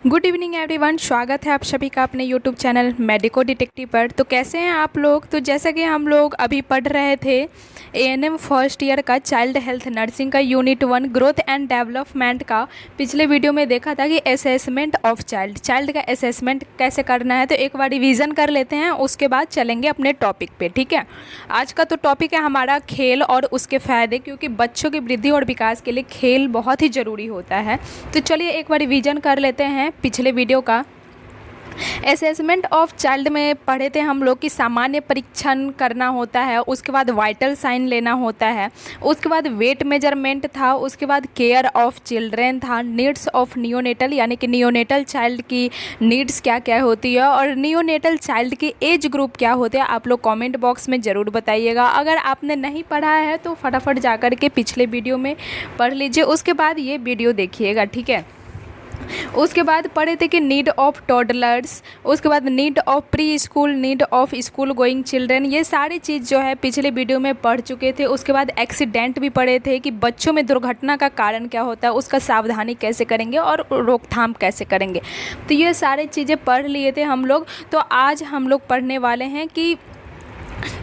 Good evening everyone. स्वागत है आप सभी का अपने यूट्यूब चैनल मेडिको डिटेक्टिव पर। तो कैसे हैं आप लोग। तो जैसा कि हम लोग अभी पढ़ रहे थे एएनएम फर्स्ट ईयर का चाइल्ड हेल्थ नर्सिंग का यूनिट 1 ग्रोथ एंड डेवलपमेंट का पिछले वीडियो में देखा था कि असेसमेंट ऑफ चाइल्ड का असेसमेंट कैसे करना है। तो एक बार रिवीजन कर लेते हैं, उसके बाद चलेंगे अपने टॉपिक पे। ठीक है, आज का तो टॉपिक है हमारा खेल और उसके फ़ायदे, क्योंकि बच्चों की वृद्धि और विकास के लिए खेल बहुत ही ज़रूरी होता है। तो चलिए एक बार रिवीजन कर लेते हैं पिछले वीडियो का। असेसमेंट ऑफ चाइल्ड में पढ़े थे हम लोग कि सामान्य परीक्षण करना होता है, उसके बाद वाइटल साइन लेना होता है, उसके बाद वेट मेजरमेंट था, उसके बाद केयर ऑफ चिल्ड्रेन था, नीड्स ऑफ नियोनेटल यानी कि नियोनेटल चाइल्ड की नीड्स क्या क्या होती है और नियोनेटल चाइल्ड की एज ग्रुप क्या होते हैं। आप लोग कमेंट बॉक्स में ज़रूर बताइएगा। अगर आपने नहीं पढ़ा है तो फटाफट जाकर के पिछले वीडियो में पढ़ लीजिए, उसके बाद ये वीडियो देखिएगा। ठीक है, उसके बाद पढ़े थे कि नीड ऑफ टॉडलर्स, उसके बाद need of pre school, need of school going children, ये सारी चीज़ जो है पिछले वीडियो में पढ़ चुके थे। उसके बाद एक्सीडेंट भी पढ़े थे कि बच्चों में दुर्घटना का कारण क्या होता है, उसका सावधानी कैसे करेंगे और रोकथाम कैसे करेंगे। तो ये सारी चीज़ें पढ़ लिए थे हम लोग। तो आज हम लोग पढ़ने वाले हैं कि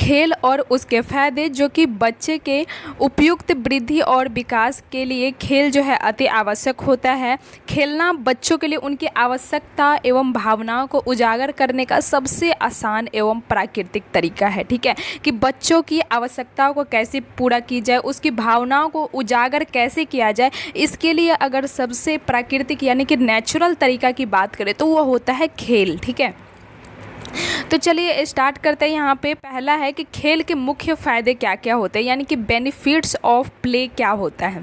खेल और उसके फ़ायदे, जो कि बच्चे के उपयुक्त वृद्धि और विकास के लिए खेल जो है अति आवश्यक होता है। खेलना बच्चों के लिए उनकी आवश्यकता एवं भावनाओं को उजागर करने का सबसे आसान एवं प्राकृतिक तरीका है। ठीक है, कि बच्चों की आवश्यकताओं को कैसे पूरा की जाए, उसकी भावनाओं को उजागर कैसे किया जाए, इसके लिए अगर सबसे प्राकृतिक यानी कि नेचुरल तरीका की बात करें तो वो होता है खेल। ठीक है, तो चलिए स्टार्ट करते हैं। यहाँ पे पहला है कि खेल के मुख्य फ़ायदे क्या क्या होते हैं, यानी कि बेनिफिट्स ऑफ प्ले क्या होता है।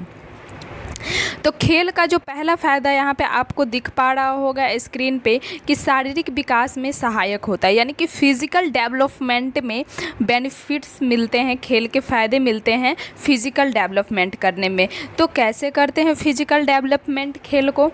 तो खेल का जो पहला फ़ायदा यहाँ पे आपको दिख पा रहा होगा स्क्रीन पे कि शारीरिक विकास में सहायक होता है, यानी कि फिज़िकल डेवलपमेंट में बेनिफिट्स मिलते हैं, खेल के फ़ायदे मिलते हैं फिज़िकल डेवलपमेंट करने में। तो कैसे करते हैं फिज़िकल डेवलपमेंट खेल को।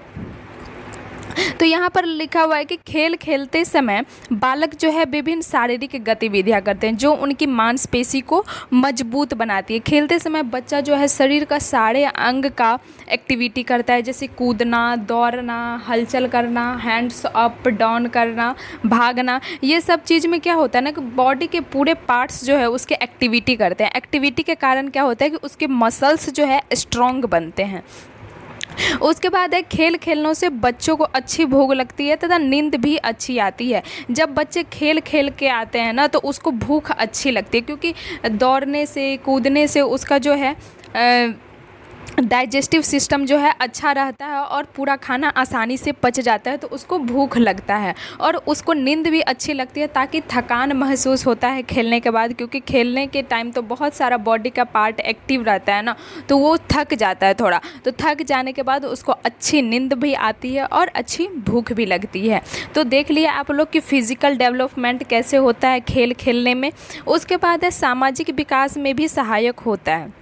तो यहाँ पर लिखा हुआ है कि खेल खेलते समय बालक जो है विभिन्न शारीरिक गतिविधियाँ करते हैं जो उनकी मांसपेशी को मजबूत बनाती है। खेलते समय बच्चा जो है शरीर का सारे अंग का एक्टिविटी करता है, जैसे कूदना, दौड़ना, हलचल करना, हैंड्स अप डाउन करना, भागना। ये सब चीज़ में क्या होता है ना कि बॉडी के पूरे पार्ट्स जो है उसके एक्टिविटी करते हैं। एक्टिविटी के कारण क्या होता है कि उसके मसल्स जो है स्ट्रॉन्ग बनते हैं। उसके बाद है खेल खेलने से बच्चों को अच्छी भूख लगती है तथा नींद भी अच्छी आती है। जब बच्चे खेल खेल के आते हैं ना तो उसको भूख अच्छी लगती है, क्योंकि दौड़ने से कूदने से उसका जो है डाइजेस्टिव सिस्टम जो है अच्छा रहता है और पूरा खाना आसानी से पच जाता है, तो उसको भूख लगता है और उसको नींद भी अच्छी लगती है, ताकि थकान महसूस होता है खेलने के बाद, क्योंकि खेलने के टाइम तो बहुत सारा बॉडी का पार्ट एक्टिव रहता है ना, तो वो थक जाता है थोड़ा। तो थक जाने के बाद उसको अच्छी नींद भी आती है और अच्छी भूख भी लगती है। तो देख लिए आप लोग कि फिज़िकल डेवलपमेंट कैसे होता है खेल खेलने में। उसके बाद है सामाजिक विकास में भी सहायक होता है।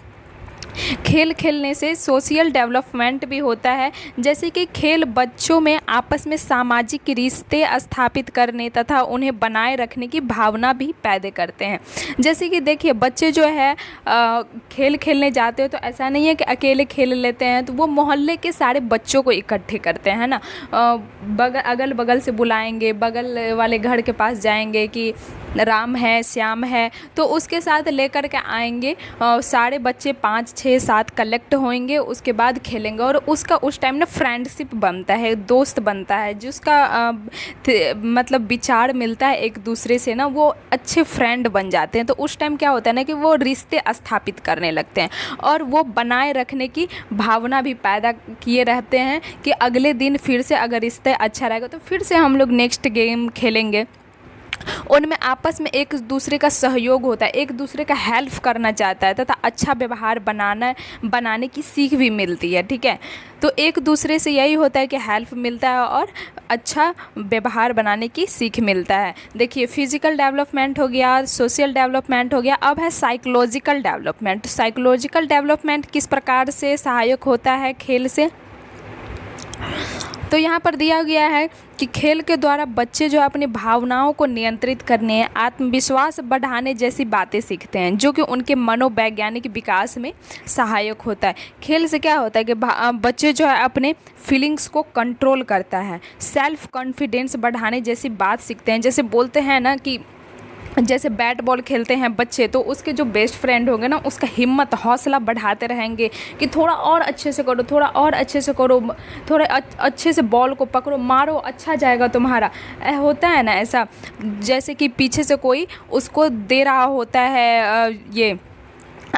खेल खेलने से सोशल डेवलपमेंट भी होता है, जैसे कि खेल बच्चों में आपस में सामाजिक रिश्ते स्थापित करने तथा उन्हें बनाए रखने की भावना भी पैदा करते हैं। जैसे कि देखिए बच्चे जो है खेल खेलने जाते हो तो ऐसा नहीं है कि अकेले खेल लेते हैं, तो वो मोहल्ले के सारे बच्चों को इकट्ठे करते हैं ना, अगल बगल से बुलाएंगे, बगल वाले घर के पास जाएंगे कि राम है श्याम है, तो उसके साथ लेकर के आएंगे। सारे बच्चे 5 6 7 कलेक्ट होंगे, उसके बाद खेलेंगे और उसका उस टाइम ना फ्रेंडशिप बनता है, दोस्त बनता है, जिसका मतलब विचार मिलता है एक दूसरे से ना, वो अच्छे फ्रेंड बन जाते हैं। तो उस टाइम क्या होता है ना कि वो रिश्ते स्थापित करने लगते हैं और वो बनाए रखने की भावना भी पैदा किए रहते हैं कि अगले दिन फिर से अगर रिश्ते अच्छा रहेगा तो फिर से हम लोग नेक्स्ट गेम खेलेंगे। उनमें आपस में एक दूसरे का सहयोग होता है, एक दूसरे का हेल्प करना चाहता है तथा अच्छा व्यवहार बनाने की सीख भी मिलती है। ठीक है, तो एक दूसरे से यही होता है कि हेल्प मिलता है और अच्छा व्यवहार बनाने की सीख मिलता है। देखिए फिज़िकल डेवलपमेंट हो गया, सोशल डेवलपमेंट हो गया, अब है साइकोलॉजिकल डेवलपमेंट। साइकोलॉजिकल डेवलपमेंट किस प्रकार से सहायक होता है खेल से। तो यहाँ पर दिया गया है कि खेल के द्वारा बच्चे जो अपनी भावनाओं को नियंत्रित करने, आत्मविश्वास बढ़ाने जैसी बातें सीखते हैं, जो कि उनके मनोवैज्ञानिक विकास में सहायक होता है। खेल से क्या होता है कि बच्चे जो है अपने फीलिंग्स को कंट्रोल करता है, सेल्फ कॉन्फिडेंस बढ़ाने जैसी बात सीखते हैं। जैसे बोलते हैं ना कि जैसे बैट बॉल खेलते हैं बच्चे, तो उसके जो बेस्ट फ्रेंड होंगे ना, उसका हिम्मत हौसला बढ़ाते रहेंगे कि थोड़ा और अच्छे से करो, थोड़ा और अच्छे से करो, थोड़ा अच्छे से बॉल को पकड़ो, मारो, अच्छा जाएगा तुम्हारा। होता है ना ऐसा, जैसे कि पीछे से कोई उसको दे रहा होता है ये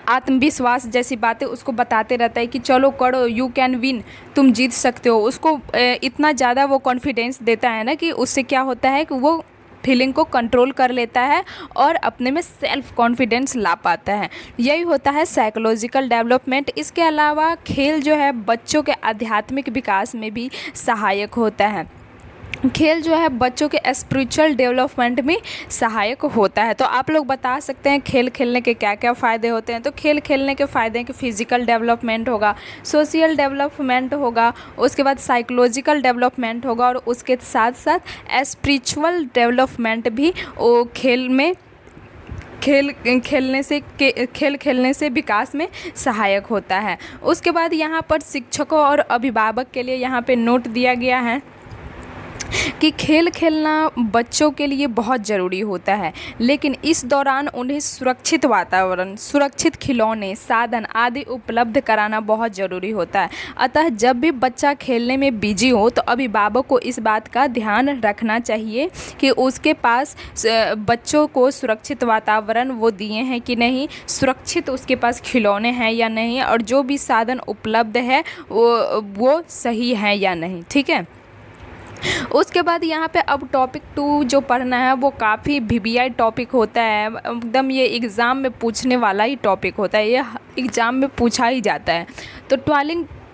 आत्मविश्वास जैसी बातें उसको बताते रहता है कि चलो करो, यू कैन विन, तुम जीत सकते हो। उसको इतना ज़्यादा वो कॉन्फिडेंस देता है ना कि उससे क्या होता है कि वो फीलिंग को कंट्रोल कर लेता है और अपने में सेल्फ कॉन्फिडेंस ला पाता है। यही होता है साइकोलॉजिकल डेवलपमेंट। इसके अलावा खेल जो है बच्चों के आध्यात्मिक विकास में भी सहायक होता है। खेल जो है बच्चों के स्पिरिचुअल डेवलपमेंट में सहायक होता है। तो आप लोग बता सकते हैं खेल खेलने के क्या क्या फ़ायदे होते हैं। तो खेल खेलने के फ़ायदे हैं कि फिज़िकल डेवलपमेंट होगा, सोशल डेवलपमेंट होगा, उसके बाद साइकोलॉजिकल डेवलपमेंट होगा, और उसके साथ साथ स्पिरिचुअल डेवलपमेंट भी वो खेल खेलने से विकास में सहायक होता है। उसके बाद यहाँ पर शिक्षकों और अभिभावक के लिए यहाँ पे नोट दिया गया है कि खेल खेलना बच्चों के लिए बहुत ज़रूरी होता है, लेकिन इस दौरान उन्हें सुरक्षित वातावरण, सुरक्षित खिलौने, साधन आदि उपलब्ध कराना बहुत ज़रूरी होता है। अतः जब भी बच्चा खेलने में बिजी हो तो अभिभावक को इस बात का ध्यान रखना चाहिए कि उसके पास बच्चों को सुरक्षित वातावरण वो दिए हैं कि नहीं, सुरक्षित उसके पास खिलौने हैं या नहीं, और जो भी साधन उपलब्ध है वो सही है या नहीं। ठीक है। उसके बाद यहाँ पे अब टॉपिक 2 जो पढ़ना है वो काफ़ी वीवीआई टॉपिक होता है, एकदम ये एग्ज़ाम में पूछने वाला ही टॉपिक होता है, ये एग्ज़ाम में पूछा ही जाता है। तो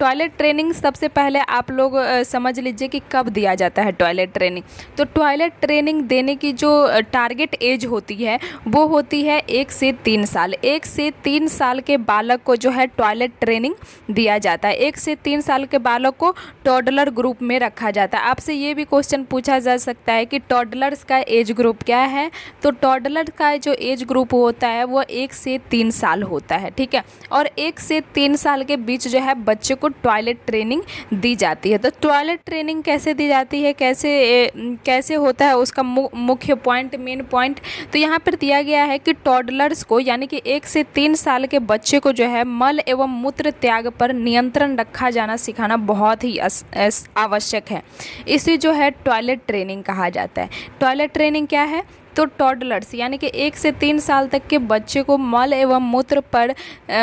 टॉयलेट ट्रेनिंग सबसे पहले आप लोग समझ लीजिए कि कब दिया जाता है टॉयलेट ट्रेनिंग। तो टॉयलेट ट्रेनिंग देने की जो टारगेट एज होती है वो होती है 1 से 3 साल। 1 से 3 साल के बालक को जो है टॉयलेट ट्रेनिंग दिया जाता है। 1 से 3 साल के बालक को टॉडलर ग्रुप में रखा जाता है। आपसे ये भी क्वेश्चन पूछा जा सकता है कि टॉडलर्स का एज ग्रुप क्या है। तो टॉडलर का जो एज ग्रुप होता है वो 1 से 3 साल होता है। ठीक है। और 1 से 3 साल के बीच जो है बच्चे को टॉयलेट ट्रेनिंग दी जाती है। तो टॉयलेट ट्रेनिंग कैसे दी जाती है, कैसे होता है, उसका मुख्य पॉइंट, मेन पॉइंट तो यहाँ पर दिया गया है कि टॉडलर्स को यानी कि 1 से 3 साल के बच्चे को जो है मल एवं मूत्र त्याग पर नियंत्रण रखा जाना सिखाना बहुत ही आवश्यक है। इसे जो है टॉयलेट ट्रेनिंग कहा जाता है। टॉयलेट ट्रेनिंग क्या है? तो टॉडलर्स यानी कि 1 से 3 साल तक के बच्चे को मल एवं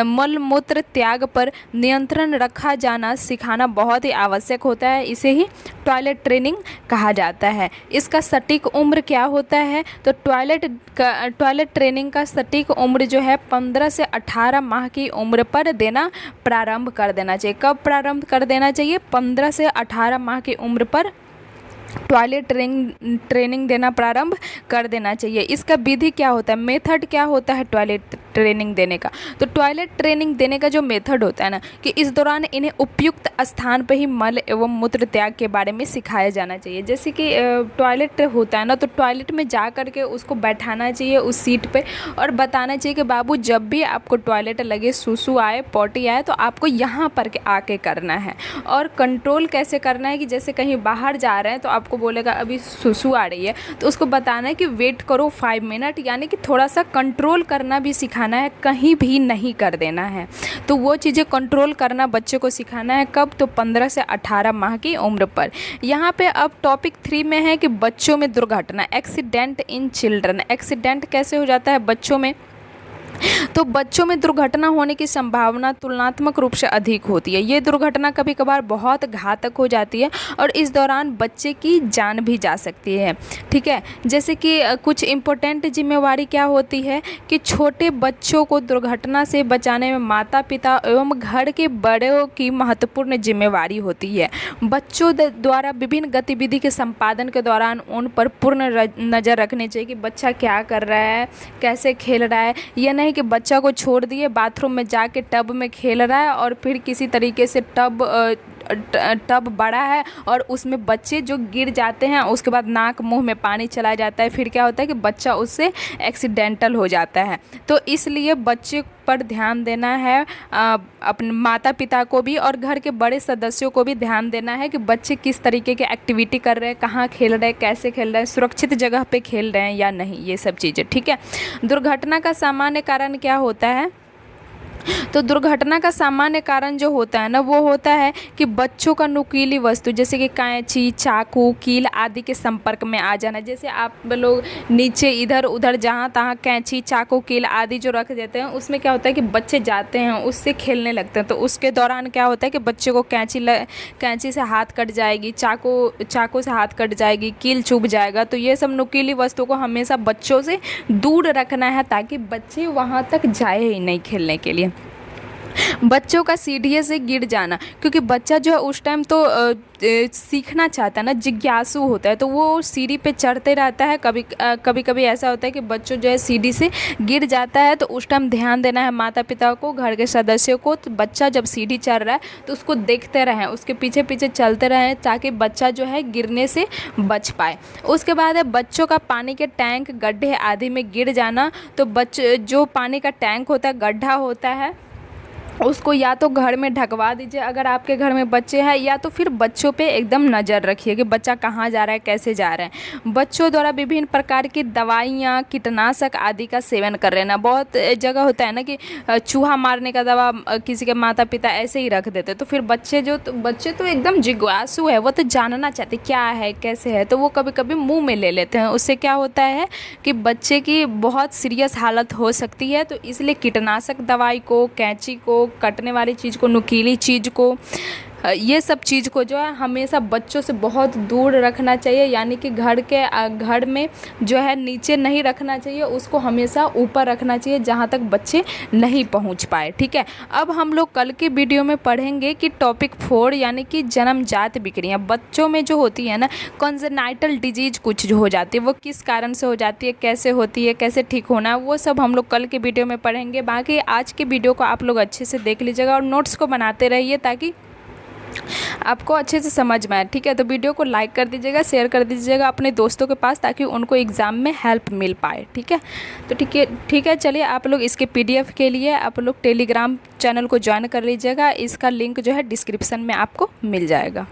मल मूत्र त्याग पर नियंत्रण रखा जाना सिखाना बहुत ही आवश्यक होता है। इसे ही टॉयलेट ट्रेनिंग कहा जाता है। इसका सटीक उम्र क्या होता है? तो टॉयलेट ट्रेनिंग का सटीक उम्र जो है 15 से 18 माह की उम्र पर देना प्रारंभ कर देना चाहिए। कब प्रारंभ कर देना चाहिए? 15 से 18 माह की उम्र पर टॉयलेट ट्रेनिंग देना प्रारंभ कर देना चाहिए। इसका विधि क्या होता है, मेथड क्या होता है टॉयलेट ट्रेनिंग देने का? तो टॉयलेट ट्रेनिंग देने का जो मेथड होता है ना, कि इस दौरान इन्हें उपयुक्त स्थान पर ही मल एवं मूत्र त्याग के बारे में सिखाया जाना चाहिए। जैसे कि टॉयलेट होता है ना, तो टॉयलेट में जा कर के उसको बैठाना चाहिए उस सीट पे और बताना चाहिए कि बाबू जब भी आपको टॉयलेट लगे, सुसु आए, पॉटी आए, तो आपको यहाँ पर आके करना है। और कंट्रोल कैसे करना है कि जैसे कहीं बाहर जा रहे हैं तो आपको बोलेगा अभी सुसु आ रही है, तो उसको बताना है कि वेट करो 5 मिनट, यानी कि थोड़ा सा कंट्रोल करना भी सिखाना है, कहीं भी नहीं कर देना है। तो वो चीज़ें कंट्रोल करना बच्चे को सिखाना है। कब? तो 15 से 18 माह की उम्र पर। यहाँ पे अब टॉपिक 3 में है कि बच्चों में दुर्घटना, एक्सीडेंट इन चिल्ड्रन। एक्सीडेंट कैसे हो जाता है बच्चों में? तो बच्चों में दुर्घटना होने की संभावना तुलनात्मक रूप से अधिक होती है। ये दुर्घटना कभी कभार बहुत घातक हो जाती है और इस दौरान बच्चे की जान भी जा सकती है। ठीक है। जैसे कि कुछ इम्पोर्टेंट जिम्मेवारी क्या होती है कि छोटे बच्चों को दुर्घटना से बचाने में माता पिता एवं घर के बड़ों की महत्वपूर्ण जिम्मेवारी होती है। बच्चों द्वारा विभिन्न गतिविधि के संपादन के दौरान उन पर पूर्ण नज़र रखनी चाहिए कि बच्चा क्या कर रहा है, कैसे खेल रहा है। यह नहीं कि बच्चा को छोड़ दिए बाथरूम में जाके टब में खेल रहा है और फिर किसी तरीके से टब टब बड़ा है और उसमें बच्चे जो गिर जाते हैं, उसके बाद नाक मुंह में पानी चला जाता है, फिर क्या होता है कि बच्चा उससे एक्सीडेंटल हो जाता है। तो इसलिए बच्चे पर ध्यान देना है, अपने माता पिता को भी और घर के बड़े सदस्यों को भी ध्यान देना है कि बच्चे किस तरीके की एक्टिविटी कर रहे हैं, कहाँ खेल रहे हैं, कैसे खेल रहे हैं, सुरक्षित जगह पे खेल रहे हैं या नहीं, ये सब चीज़ें। ठीक है। दुर्घटना का सामान्य कारण क्या होता है? तो दुर्घटना का सामान्य कारण जो होता है ना, वो होता है कि बच्चों का नुकीली वस्तु जैसे कि कैंची, चाकू, कील आदि के संपर्क में आ जाना। जैसे आप लोग नीचे इधर उधर जहाँ तहाँ कैंची, चाकू, कील आदि जो रख देते हैं, उसमें क्या होता है कि बच्चे जाते हैं, उससे खेलने लगते हैं। तो उसके दौरान क्या होता है कि बच्चे को कैंची से हाथ कट जाएगी, चाकू से हाथ कट जाएगी, कील चुभ जाएगा। तो ये सब नुकीली वस्तु को हमेशा बच्चों से दूर रखना है ताकि बच्चे वहाँ तक जाए ही नहीं खेलने के लिए। बच्चों का सीढ़ी से गिर जाना, क्योंकि बच्चा जो है उस टाइम तो सीखना चाहता है ना, जिज्ञासु होता है, तो वो सीढ़ी पे चढ़ते रहता है। कभी कभी ऐसा होता है कि बच्चों जो है सीढ़ी से गिर जाता है, तो उस टाइम ध्यान देना है माता पिता को, घर के सदस्यों को। तो बच्चा जब सीढ़ी चढ़ रहा है तो उसको देखते रहें, उसके पीछे पीछे चलते रहें ताकि बच्चा जो है गिरने से बच पाए। उसके बाद है बच्चों का पानी के टैंक, गड्ढे आदि में गिर जाना। तो जो पानी का टैंक होता है, गड्ढा होता है, उसको या तो घर में ढकवा दीजिए अगर आपके घर में बच्चे हैं, या तो फिर बच्चों पे एकदम नज़र रखिए कि बच्चा कहाँ जा रहा है, कैसे जा रहा है। बच्चों द्वारा विभिन्न प्रकार की दवाइयाँ, कीटनाशक आदि का सेवन कर लेना। बहुत जगह होता है ना कि चूहा मारने का दवा किसी के माता पिता ऐसे ही रख देते, तो फिर बच्चे तो एकदम जिज्ञासु है, वो तो जानना चाहते क्या है, कैसे है, तो वो कभी कभी मुँह में ले लेते हैं। उससे क्या होता है कि बच्चे की बहुत सीरियस हालत हो सकती है। तो इसलिए कीटनाशक दवाई को, कैंची को, कटने वाली चीज़ को, नुकीली चीज़ को, ये सब चीज़ को जो है हमेशा बच्चों से बहुत दूर रखना चाहिए। यानी कि घर में जो है नीचे नहीं रखना चाहिए, उसको हमेशा ऊपर रखना चाहिए जहाँ तक बच्चे नहीं पहुँच पाए। ठीक है। अब हम लोग कल के वीडियो में पढ़ेंगे कि टॉपिक 4 यानी कि जन्मजात विकृतियाँ बच्चों में जो होती है ना, कॉन्जेनाइटल डिजीज कुछ जो हो जाती है, वो किस कारण से हो जाती है, कैसे होती है, कैसे ठीक होना है, वो सब हम लोग कल के वीडियो में पढ़ेंगे। बाकी आज के वीडियो को आप लोग अच्छे से देख लीजिएगा और नोट्स को बनाते रहिए ताकि आपको अच्छे से समझ में आए। ठीक है। तो वीडियो को लाइक कर दीजिएगा, शेयर कर दीजिएगा अपने दोस्तों के पास ताकि उनको एग्ज़ाम में हेल्प मिल पाए। ठीक है। तो ठीक है चलिए, आप लोग इसके PDF के लिए आप लोग टेलीग्राम चैनल को ज्वाइन कर लीजिएगा। इसका लिंक जो है डिस्क्रिप्शन में आपको मिल जाएगा।